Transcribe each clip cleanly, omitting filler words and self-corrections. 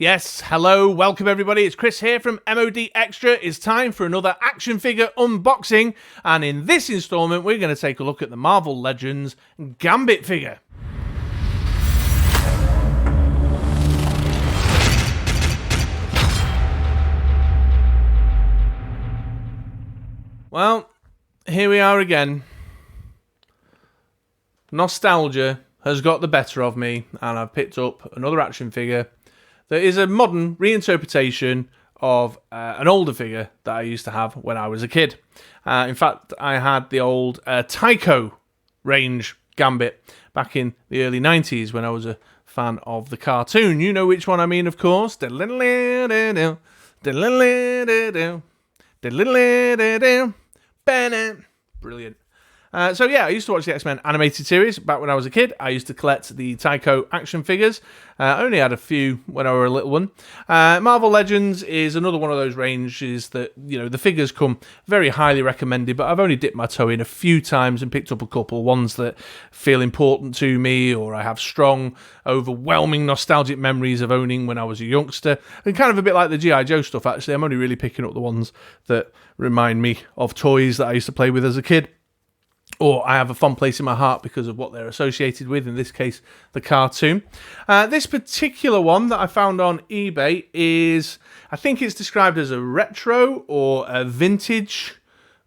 Yes, hello, welcome everybody, it's Chris here from MOD Extra. It's time for another action figure unboxing, and in this installment we're going to take a look at the Marvel Legends Gambit figure. Well, here we are again. Nostalgia has got the better of me, and I've picked up another action figure that is a modern reinterpretation of an older figure that I used to have when I was a kid. In fact, I had the old Tyco range Gambit back in the early 90s when I was a fan of the cartoon. You know which one I mean, of course. Brilliant. So yeah, I used to watch the X-Men animated series back when I was a kid. I used to collect the Tyco action figures. I only had a few when I was a little one. Marvel Legends is another one of those ranges that, you know, the figures come very highly recommended, but I've only dipped my toe in a few times and picked up a couple, ones that feel important to me, or I have strong, overwhelming nostalgic memories of owning when I was a youngster. And kind of a bit like the G.I. Joe stuff, actually. I'm only really picking up the ones that remind me of toys that I used to play with as a kid, or I have a fond place in my heart because of what they're associated with, in this case, the cartoon. This particular one that I found on eBay is, I think it's described as a retro or a vintage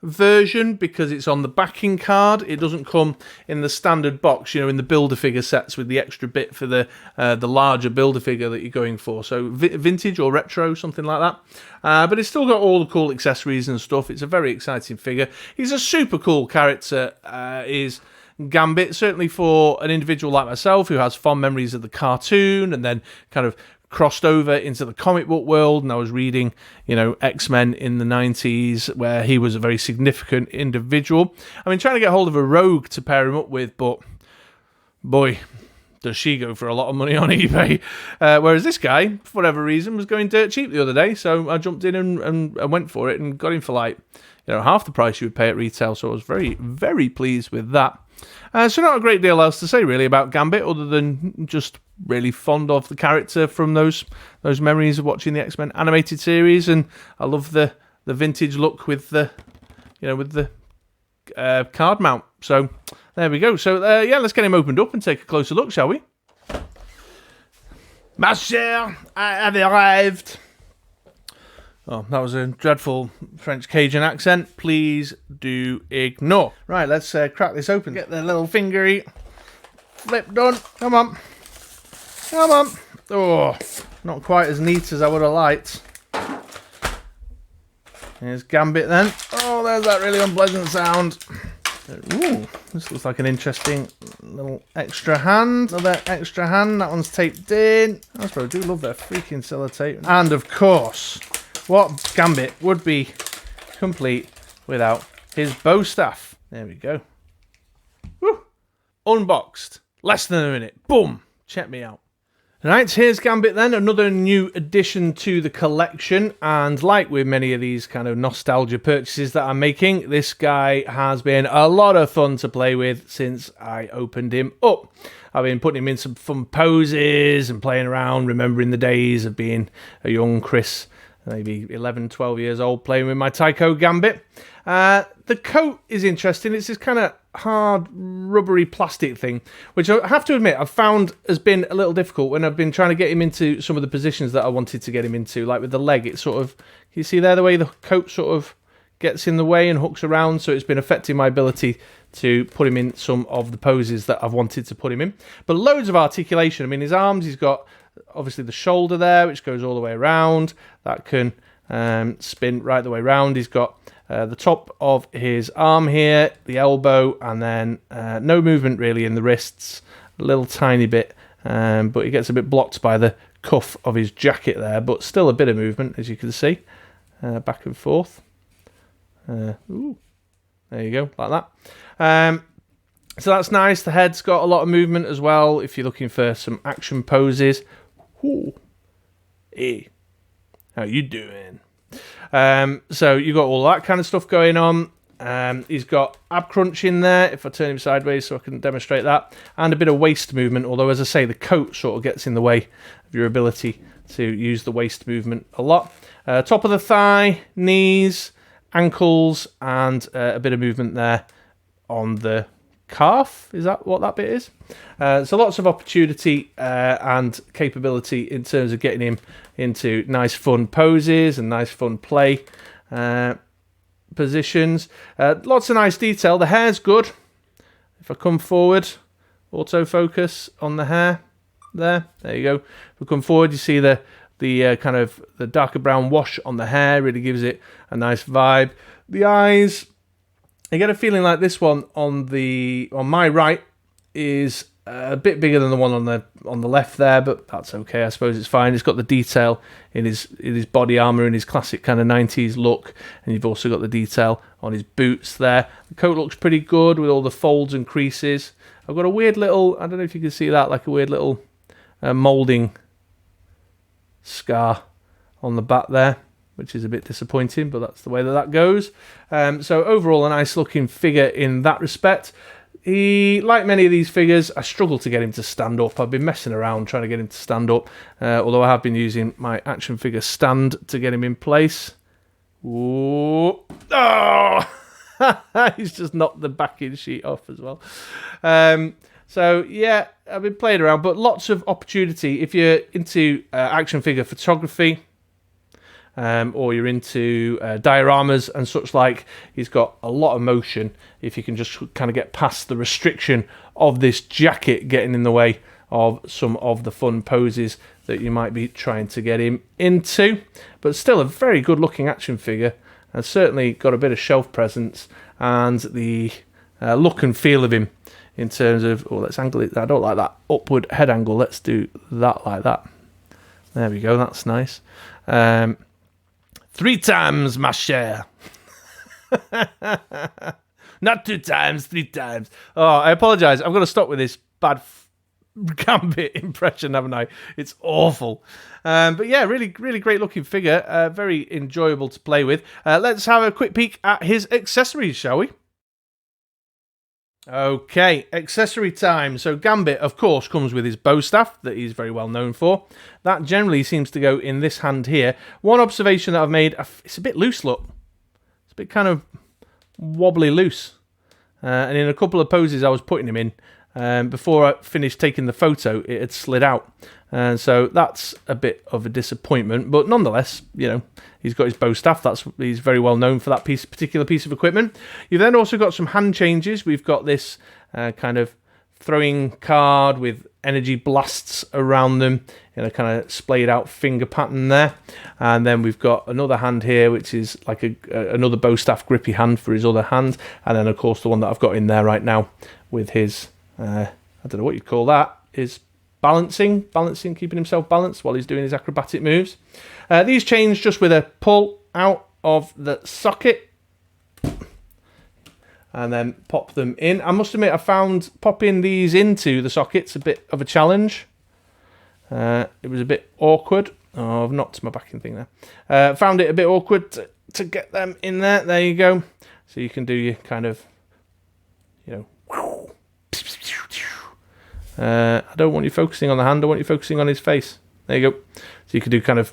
version because it's on the backing card. It doesn't come in the standard box, you know, in the Build-A-Figure sets with the extra bit for the larger Build-A-Figure that you're going for. So vintage or retro, something like that. But it's still got all the cool accessories and stuff. It's a very exciting figure. He's a super cool character, is Gambit, certainly for an individual like myself who has fond memories of the cartoon and then kind of crossed over into the comic book world, and I was reading, you know, X-Men in the 90s, where he was a very significant individual. I mean, trying to get hold of a Rogue to pair him up with, but boy, does she go for a lot of money on eBay. Whereas this guy, for whatever reason, was going dirt cheap the other day, so I jumped in and went for it and got him for, like, you know, half the price you would pay at retail, so I was very, very pleased with that. So not a great deal else to say, really, about Gambit, other than just really fond of the character from those memories of watching the X-Men animated series, and I love the vintage look with the, you know, with the card mount. So there we go. So yeah, let's get him opened up and take a closer look, shall we? Ma chère, I have arrived. Oh, that was a dreadful French Cajun accent. Please do ignore. Right, let's crack this open. Get the little fingery flip done. Come on. Come on. Oh, not quite as neat as I would have liked. Here's Gambit then. Oh, there's that really unpleasant sound. Ooh, this looks like an interesting little extra hand. Another extra hand. That one's taped in. I do love their freaking sellotape. And of course, what Gambit would be complete without his bow staff? There we go. Woo! Unboxed. Less than a minute. Boom! Check me out. Right, here's Gambit then, another new addition to the collection, and like with many of these kind of nostalgia purchases that I'm making, this guy has been a lot of fun to play with since I opened him up. I've been putting him in some fun poses and playing around, remembering the days of being a young Chris, maybe 11, 12 years old, playing with my Tyco Gambit. The coat is interesting. It's this kind of hard, rubbery plastic thing, which I have to admit I've found has been a little difficult when I've been trying to get him into some of the positions that I wanted to get him into, like with the leg. It's sort of, you see there the way the coat sort of gets in the way and hooks around, so it's been affecting my ability to put him in some of the poses that I've wanted to put him in. But loads of articulation. I mean, his arms, he's got obviously the shoulder there, which goes all the way around. That can spin right the way around. He's got the top of his arm here, the elbow, and then no movement really in the wrists, a little tiny bit, but he gets a bit blocked by the cuff of his jacket there, but still a bit of movement, as you can see, back and forth. Ooh, there you go, like that. So that's nice. The head's got a lot of movement as well, if you're looking for some action poses. Ooh. Hey, how you doing? So you've got all that kind of stuff going on. He's got ab crunch in there, if I turn him sideways so I can demonstrate that, and a bit of waist movement, although, as I say, the coat sort of gets in the way of your ability to use the waist movement a lot. Top of the thigh, knees, ankles, and a bit of movement there on the calf. Is that what that bit is? So lots of opportunity and capability in terms of getting him into nice fun poses and nice fun play positions. Lots of nice detail. The hair's good. If I come forward, autofocus on the hair there you go. If we come forward, you see the kind of the darker brown wash on the hair really gives it a nice vibe. The eyes, I get a feeling like this one on my right is a bit bigger than the one on the left there, but that's okay. I suppose it's fine. It's got the detail in his body armor and his classic kind of 90s look, and you've also got the detail on his boots there. The coat looks pretty good with all the folds and creases. I've got a weird little, I don't know if you can see that, like a weird little molding scar on the back there, which is a bit disappointing, but that's the way that goes. So overall, a nice looking figure in that respect. Like many of these figures, I struggle to get him to stand up. I've been messing around trying to get him to stand up, although I have been using my action figure stand to get him in place. Ooh. Oh! He's just knocked the backing sheet off as well. So yeah, I've been playing around, but lots of opportunity if you're into action figure photography, or you're into dioramas and such like. He's got a lot of motion if you can just kind of get past the restriction of this jacket getting in the way of some of the fun poses that you might be trying to get him into. But still a very good looking action figure, and certainly got a bit of shelf presence, and the look and feel of him in terms of, let's angle it. I don't like that upward head angle. Let's do that like that. There we go. That's nice. 3 times my share. Not 2 times, 3 times. Oh, I apologise. I've got to stop with this bad Gambit impression, haven't I? It's awful. But yeah, really, really great looking figure. Very enjoyable to play with. Let's have a quick peek at his accessories, shall we? Okay, accessory time. So Gambit, of course, comes with his bow staff that he's very well known for. That generally seems to go in this hand here. One observation that I've made, it's a bit loose, look. It's a bit kind of wobbly loose. And in a couple of poses I was putting him in, before I finished taking the photo, it had slid out. And so that's a bit of a disappointment. But nonetheless, you know, he's got his bow staff. He's very well known for that particular piece of equipment. You've then also got some hand changes. We've got this kind of throwing card with energy blasts around them in a kind of splayed out finger pattern there. And then we've got another hand here, which is like another bow staff grippy hand for his other hand. And then, of course, the one that I've got in there right now with his, I don't know what you'd call that, is balancing, keeping himself balanced while he's doing his acrobatic moves. These change just with a pull out of the socket and then pop them in. I must admit, I found popping these into the sockets a bit of a challenge. It was a bit awkward. Oh, I've knocked my backing thing there. Found it a bit awkward to get them in there. There you go. So you can do your kind of, you know, I don't want you focusing on the hand, I want you focusing on his face. There you go. So you can do kind of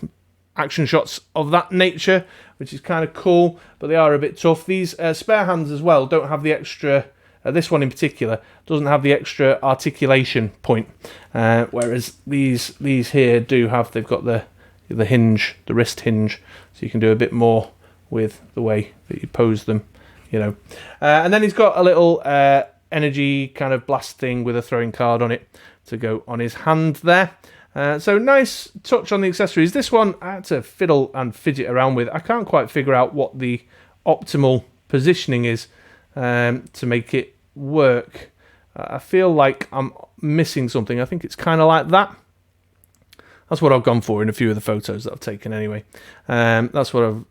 action shots of that nature, which is kind of cool, but they are a bit tough. These spare hands as well don't have the extra, this one in particular, doesn't have the extra articulation point, whereas these here do have, they've got the hinge, the wrist hinge, so you can do a bit more with the way that you pose them, you know. And then he's got a little energy kind of blast thing with a throwing card on it to go on his hand there. So nice touch on the accessories. This one I had to fiddle and fidget around with. I can't quite figure out what the optimal positioning is to make it work. I feel like I'm missing something. I think it's kind of like that. That's what I've gone for in a few of the photos that I've taken anyway. That's what I've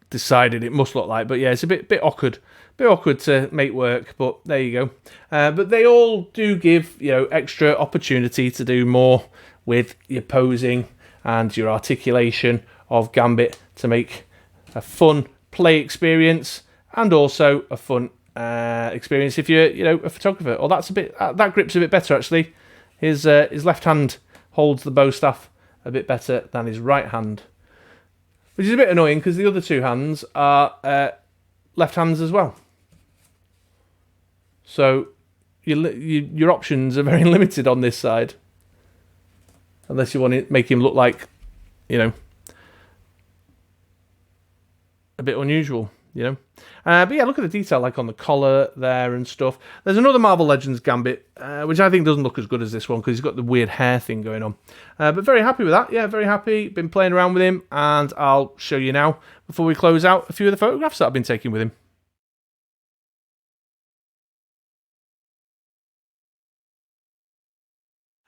decided it must look like. But yeah, it's a bit awkward. Bit awkward to make work, but there you go. But they all do give, you know, extra opportunity to do more with your posing and your articulation of Gambit to make a fun play experience and also a fun experience if you're, you know, a photographer. Or that's a bit that grip's a bit better actually. His left hand holds the bow staff a bit better than his right hand. Which is a bit annoying because the other two hands are left hands as well. So your options are very limited on this side. Unless you want to make him look like, you know, a bit unusual, you know. But yeah, look at the detail like on the collar there and stuff. There's another Marvel Legends Gambit, which I think doesn't look as good as this one because he's got the weird hair thing going on. But very happy with that. Yeah, very happy. Been playing around with him, and I'll show you now, before we close out, a few of the photographs that I've been taking with him.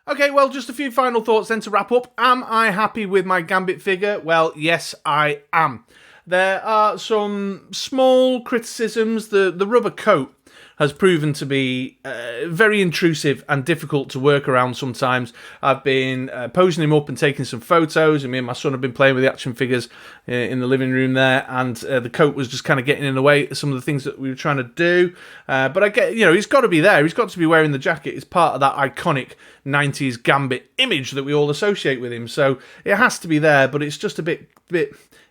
Okay, well, just a few final thoughts then to wrap up. Am I happy with my Gambit figure? Well, yes, I am. There are some small criticisms. The rubber coat has proven to be very intrusive and difficult to work around sometimes. I've been posing him up and taking some photos, and me and my son have been playing with the action figures in the living room there, and the coat was just kind of getting in the way of some of the things that we were trying to do. But I get, you know, he's got to be there. He's got to be wearing the jacket. It's part of that iconic 90s Gambit image that we all associate with him. So it has to be there, but it's just a bit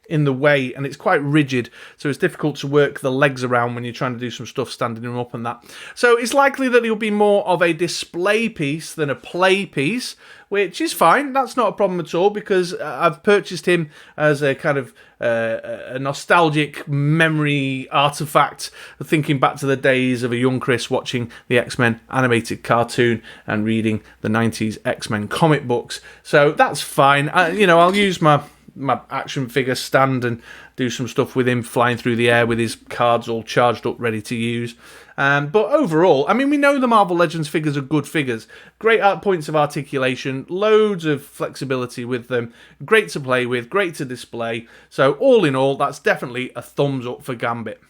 in the way, and it's quite rigid, so it's difficult to work the legs around when you're trying to do some stuff standing him up and that. So it's likely that he'll be more of a display piece than a play piece, which is fine. That's not a problem at all, because I've purchased him as a kind of a nostalgic memory artifact, thinking back to the days of a young Chris watching the X-Men animated cartoon and reading the 90s X-Men comic books. So that's fine. You know, I'll use my action figure stand and do some stuff with him flying through the air with his cards all charged up, ready to use. But overall, I mean, we know the Marvel Legends figures are good figures. Great points of articulation, loads of flexibility with them, great to play with, great to display. So all in all, that's definitely a thumbs up for Gambit.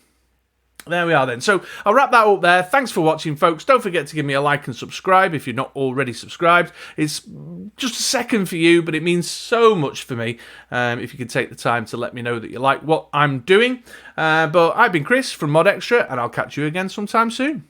There we are then. So I'll wrap that up there. Thanks for watching, folks. Don't forget to give me a like and subscribe if you're not already subscribed. It's just a second for you, but it means so much for me if you could take the time to let me know that you like what I'm doing. But I've been Chris from Mod Extra, and I'll catch you again sometime soon.